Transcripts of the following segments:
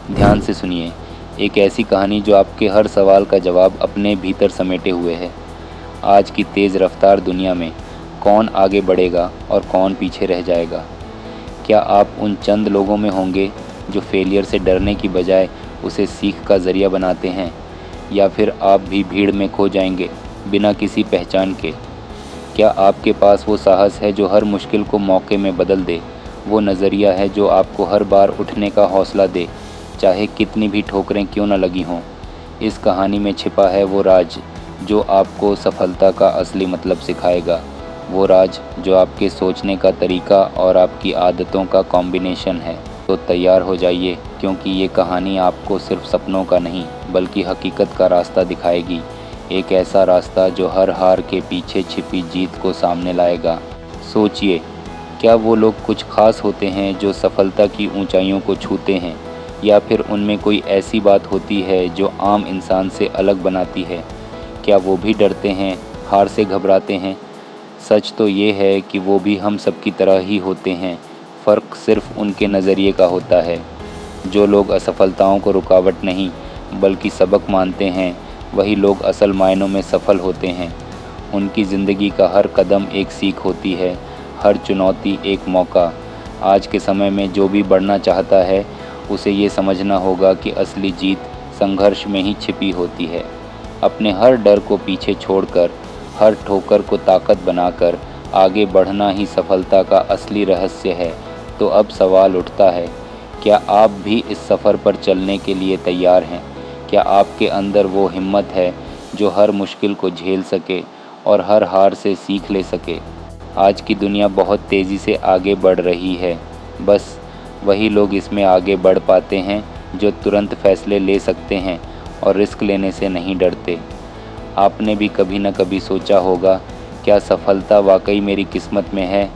ध्यान से सुनिए, एक ऐसी कहानी जो आपके हर सवाल का जवाब अपने भीतर समेटे हुए है। आज की तेज़ रफ्तार दुनिया में कौन आगे बढ़ेगा और कौन पीछे रह जाएगा? क्या आप उन चंद लोगों में होंगे जो फेलियर से डरने की बजाय उसे सीख का ज़रिया बनाते हैं, या फिर आप भी भीड़ में खो जाएंगे बिना किसी पहचान के? क्या आपके पास वो साहस है जो हर मुश्किल को मौके में बदल दे, वो नज़रिया है जो आपको हर बार उठने का हौसला दे, चाहे कितनी भी ठोकरें क्यों न लगी हों? इस कहानी में छिपा है वो राज जो आपको सफलता का असली मतलब सिखाएगा, वो राज जो आपके सोचने का तरीका और आपकी आदतों का कॉम्बिनेशन है। तो तैयार हो जाइए, क्योंकि ये कहानी आपको सिर्फ सपनों का नहीं बल्कि हकीकत का रास्ता दिखाएगी। एक ऐसा रास्ता जो हर हार के पीछे छिपी जीत को सामने लाएगा। सोचिए, क्या वो लोग कुछ खास होते हैं जो सफलता की ऊंचाइयों को छूते हैं, या फिर उनमें कोई ऐसी बात होती है जो आम इंसान से अलग बनाती है? क्या वो भी डरते हैं, हार से घबराते हैं? सच तो ये है कि वो भी हम सब की तरह ही होते हैं, फ़र्क सिर्फ उनके नज़रिए का होता है। जो लोग असफलताओं को रुकावट नहीं बल्कि सबक मानते हैं, वही लोग असल मायनों में सफल होते हैं। उनकी ज़िंदगी का हर कदम एक सीख होती है, हर चुनौती एक मौका। आज के समय में जो भी बढ़ना चाहता है, उसे ये समझना होगा कि असली जीत संघर्ष में ही छिपी होती है। अपने हर डर को पीछे छोड़कर, हर ठोकर को ताकत बनाकर आगे बढ़ना ही सफलता का असली रहस्य है। तो अब सवाल उठता है, क्या आप भी इस सफ़र पर चलने के लिए तैयार हैं? क्या आपके अंदर वो हिम्मत है जो हर मुश्किल को झेल सके और हर हार से सीख ले सके? आज की दुनिया बहुत तेज़ी से आगे बढ़ रही है, बस वही लोग इसमें आगे बढ़ पाते हैं जो तुरंत फैसले ले सकते हैं और रिस्क लेने से नहीं डरते। आपने भी कभी न कभी सोचा होगा, क्या सफलता वाकई मेरी किस्मत में है?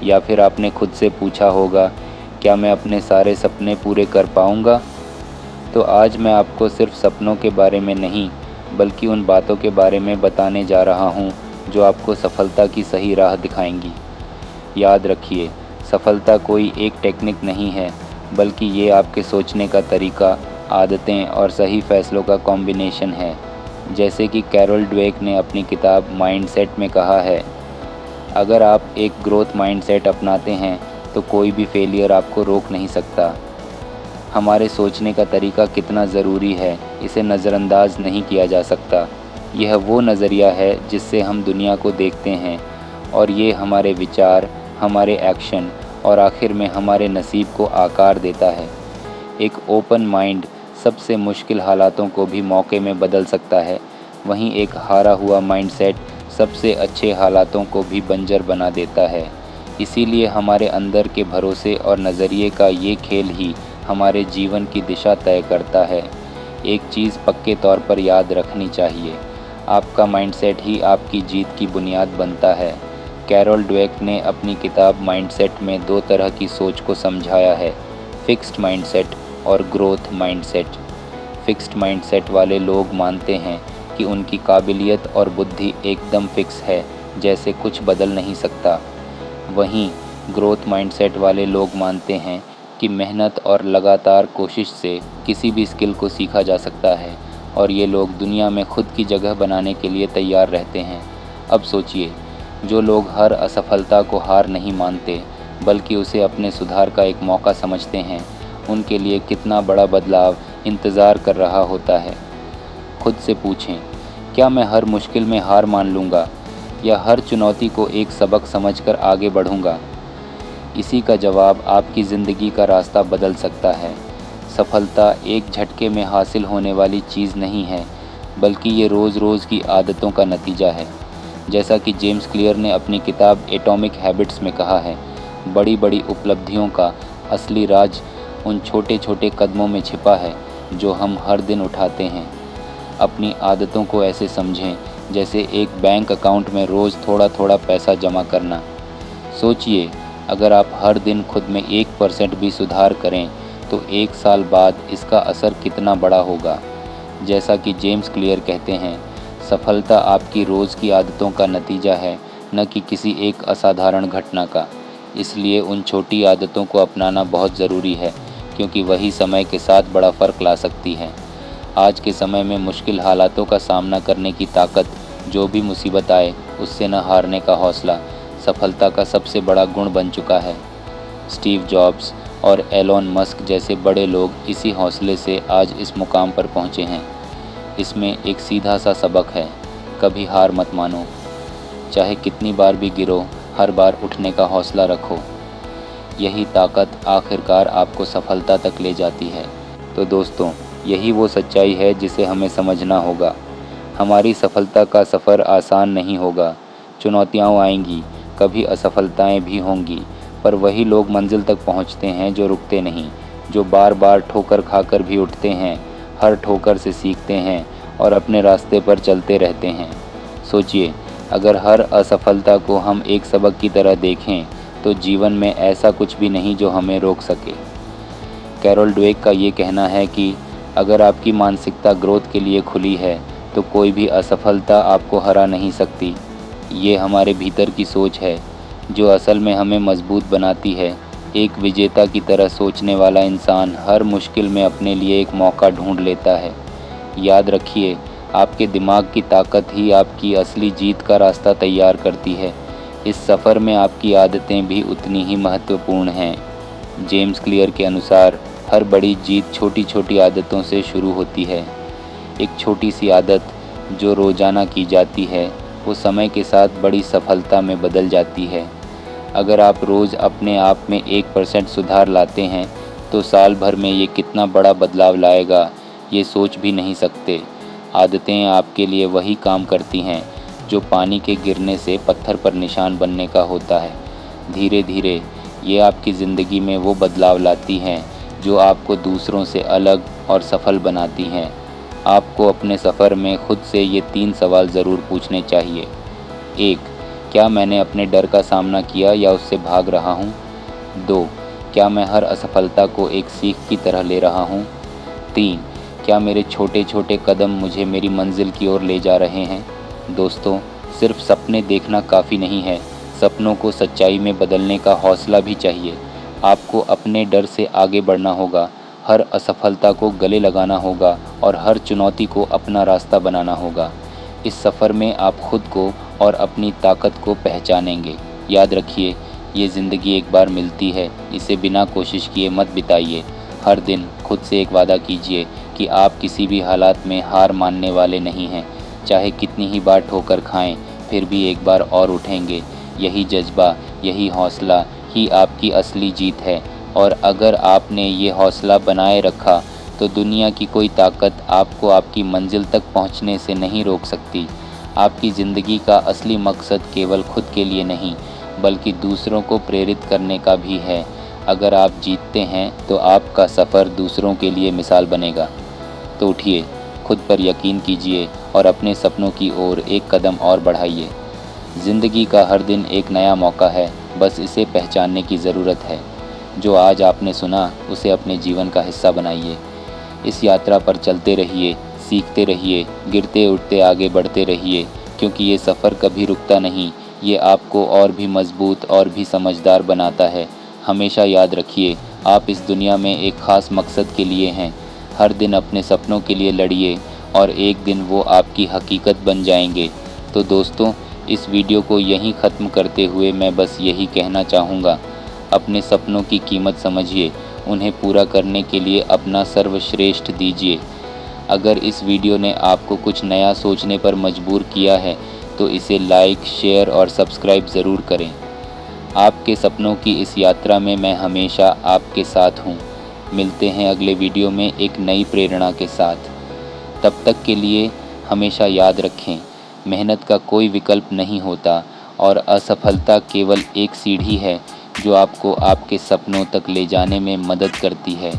या फिर आपने खुद से पूछा होगा, क्या मैं अपने सारे सपने पूरे कर पाऊँगा? तो आज मैं आपको सिर्फ सपनों के बारे में नहीं, बल्कि उन बातों के बारे में बताने जा रहा हूँ जो आपको सफलता की सही राह दिखाएंगी। याद रखिए, सफलता कोई एक टेक्निक नहीं है, बल्कि ये आपके सोचने का तरीका, आदतें और सही फैसलों का कॉम्बिनेशन है। जैसे कि कैरोल ड्वेक ने अपनी किताब माइंडसेट में कहा है, अगर आप एक ग्रोथ माइंडसेट अपनाते हैं तो कोई भी फेलियर आपको रोक नहीं सकता। हमारे सोचने का तरीका कितना ज़रूरी है, इसे नज़रअंदाज नहीं किया जा सकता। यह वो नज़रिया है जिससे हम दुनिया को देखते हैं, और ये हमारे विचार, हमारे एक्शन और आखिर में हमारे नसीब को आकार देता है। एक ओपन माइंड सबसे मुश्किल हालातों को भी मौके में बदल सकता है, वहीं एक हारा हुआ माइंडसेट सबसे अच्छे हालातों को भी बंजर बना देता है। इसीलिए हमारे अंदर के भरोसे और नज़रिए का ये खेल ही हमारे जीवन की दिशा तय करता है। एक चीज़ पक्के तौर पर याद रखनी चाहिए, आपका माइंडसेट ही आपकी जीत की बुनियाद बनता है। कैरोल ड्वेक ने अपनी किताब माइंडसेट में दो तरह की सोच को समझाया है, फिक्स्ड माइंडसेट और ग्रोथ माइंडसेट। फिक्स्ड माइंडसेट वाले लोग मानते हैं कि उनकी काबिलियत और बुद्धि एकदम फिक्स है, जैसे कुछ बदल नहीं सकता। वहीं ग्रोथ माइंडसेट वाले लोग मानते हैं कि मेहनत और लगातार कोशिश से किसी भी स्किल को सीखा जा सकता है, और ये लोग दुनिया में खुद की जगह बनाने के लिए तैयार रहते हैं। अब सोचिए, जो लोग हर असफलता को हार नहीं मानते बल्कि उसे अपने सुधार का एक मौका समझते हैं, उनके लिए कितना बड़ा बदलाव इंतज़ार कर रहा होता है। खुद से पूछें, क्या मैं हर मुश्किल में हार मान लूँगा, या हर चुनौती को एक सबक समझकर आगे बढ़ूँगा? इसी का जवाब आपकी ज़िंदगी का रास्ता बदल सकता है। सफलता एक झटके में हासिल होने वाली चीज़ नहीं है, बल्कि ये रोज़ रोज़ की आदतों का नतीजा है। जैसा कि जेम्स क्लियर ने अपनी किताब एटॉमिक हैबिट्स में कहा है, बड़ी बड़ी उपलब्धियों का असली राज उन छोटे छोटे कदमों में छिपा है जो हम हर दिन उठाते हैं। अपनी आदतों को ऐसे समझें जैसे एक बैंक अकाउंट में रोज़ थोड़ा थोड़ा पैसा जमा करना। सोचिए, अगर आप हर दिन खुद में 1% भी सुधार करें तो 1 साल बाद इसका असर कितना बड़ा होगा। जैसा कि जेम्स क्लियर कहते हैं, सफलता आपकी रोज़ की आदतों का नतीजा है, न कि किसी एक असाधारण घटना का। इसलिए उन छोटी आदतों को अपनाना बहुत ज़रूरी है, क्योंकि वही समय के साथ बड़ा फ़र्क ला सकती है। आज के समय में मुश्किल हालातों का सामना करने की ताकत, जो भी मुसीबत आए उससे न हारने का हौसला सफलता का सबसे बड़ा गुण बन चुका है। स्टीव जॉब्स और एलोन मस्क जैसे बड़े लोग इसी हौसले से आज इस मुकाम पर पहुँचे हैं। इसमें एक सीधा सा सबक है, कभी हार मत मानो। चाहे कितनी बार भी गिरो, हर बार उठने का हौसला रखो। यही ताकत आखिरकार आपको सफलता तक ले जाती है। तो दोस्तों, यही वो सच्चाई है जिसे हमें समझना होगा। हमारी सफलता का सफ़र आसान नहीं होगा। चुनौतियाँ आएंगी, कभी असफलताएं भी होंगी, पर वही लोग मंजिल तक पहुँचते हैं जो रुकते नहीं, जो बार बार ठोकर खाकर भी उठते हैं, हर ठोकर से सीखते हैं और अपने रास्ते पर चलते रहते हैं। सोचिए, अगर हर असफलता को हम एक सबक की तरह देखें तो जीवन में ऐसा कुछ भी नहीं जो हमें रोक सके। कैरोल ड्वेक का ये कहना है कि अगर आपकी मानसिकता ग्रोथ के लिए खुली है तो कोई भी असफलता आपको हरा नहीं सकती। ये हमारे भीतर की सोच है जो असल में हमें मजबूत बनाती है। एक विजेता की तरह सोचने वाला इंसान हर मुश्किल में अपने लिए एक मौका ढूंढ लेता है। याद रखिए, आपके दिमाग की ताकत ही आपकी असली जीत का रास्ता तैयार करती है। इस सफ़र में आपकी आदतें भी उतनी ही महत्वपूर्ण हैं। जेम्स क्लियर के अनुसार हर बड़ी जीत छोटी छोटी आदतों से शुरू होती है। एक छोटी सी आदत जो रोज़ाना की जाती है वो समय के साथ बड़ी सफलता में बदल जाती है। अगर आप रोज़ अपने आप में 1% सुधार लाते हैं तो साल भर में ये कितना बड़ा बदलाव लाएगा, ये सोच भी नहीं सकते। आदतें आपके लिए वही काम करती हैं जो पानी के गिरने से पत्थर पर निशान बनने का होता है। धीरे धीरे ये आपकी ज़िंदगी में वो बदलाव लाती हैं जो आपको दूसरों से अलग और सफल बनाती हैं। आपको अपने सफ़र में खुद से ये 3 सवाल ज़रूर पूछने चाहिए। 1. क्या मैंने अपने डर का सामना किया या उससे भाग रहा हूँ? 2. क्या मैं हर असफलता को एक सीख की तरह ले रहा हूँ? 3. क्या मेरे छोटे छोटे कदम मुझे मेरी मंजिल की ओर ले जा रहे हैं? दोस्तों, सिर्फ सपने देखना काफ़ी नहीं है, सपनों को सच्चाई में बदलने का हौसला भी चाहिए। आपको अपने डर से आगे बढ़ना होगा, हर असफलता को गले लगाना होगा और हर चुनौती को अपना रास्ता बनाना होगा। इस सफ़र में आप खुद को और अपनी ताकत को पहचानेंगे। याद रखिए, ये ज़िंदगी एक बार मिलती है, इसे बिना कोशिश किए मत बिताइए। हर दिन खुद से एक वादा कीजिए कि आप किसी भी हालात में हार मानने वाले नहीं हैं। चाहे कितनी ही बार ठोकर खाएं, फिर भी एक बार और उठेंगे। यही जज्बा, यही हौसला ही आपकी असली जीत है। और अगर आपने ये हौसला बनाए रखा तो दुनिया की कोई ताकत आपको आपकी मंजिल तक पहुंचने से नहीं रोक सकती। आपकी ज़िंदगी का असली मकसद केवल खुद के लिए नहीं, बल्कि दूसरों को प्रेरित करने का भी है। अगर आप जीतते हैं तो आपका सफ़र दूसरों के लिए मिसाल बनेगा। तो उठिए, खुद पर यकीन कीजिए और अपने सपनों की ओर एक कदम और बढ़ाइए। ज़िंदगी का हर दिन एक नया मौका है, बस इसे पहचानने की ज़रूरत है। जो आज आपने सुना उसे अपने जीवन का हिस्सा बनाइए। इस यात्रा पर चलते रहिए, सीखते रहिए, गिरते उठते आगे बढ़ते रहिए, क्योंकि ये सफ़र कभी रुकता नहीं। ये आपको और भी मजबूत और भी समझदार बनाता है। हमेशा याद रखिए, आप इस दुनिया में एक ख़ास मकसद के लिए हैं। हर दिन अपने सपनों के लिए लड़िए और एक दिन वो आपकी हकीकत बन जाएंगे। तो दोस्तों, इस वीडियो को यहीं ख़त्म करते हुए मैं बस यही कहना चाहूँगा, अपने सपनों की कीमत समझिए, उन्हें पूरा करने के लिए अपना सर्वश्रेष्ठ दीजिए। अगर इस वीडियो ने आपको कुछ नया सोचने पर मजबूर किया है तो इसे लाइक, शेयर और सब्सक्राइब ज़रूर करें। आपके सपनों की इस यात्रा में मैं हमेशा आपके साथ हूँ। मिलते हैं अगले वीडियो में एक नई प्रेरणा के साथ। तब तक के लिए हमेशा याद रखें, मेहनत का कोई विकल्प नहीं होता और असफलता केवल एक सीढ़ी है जो आपको आपके सपनों तक ले जाने में मदद करती है।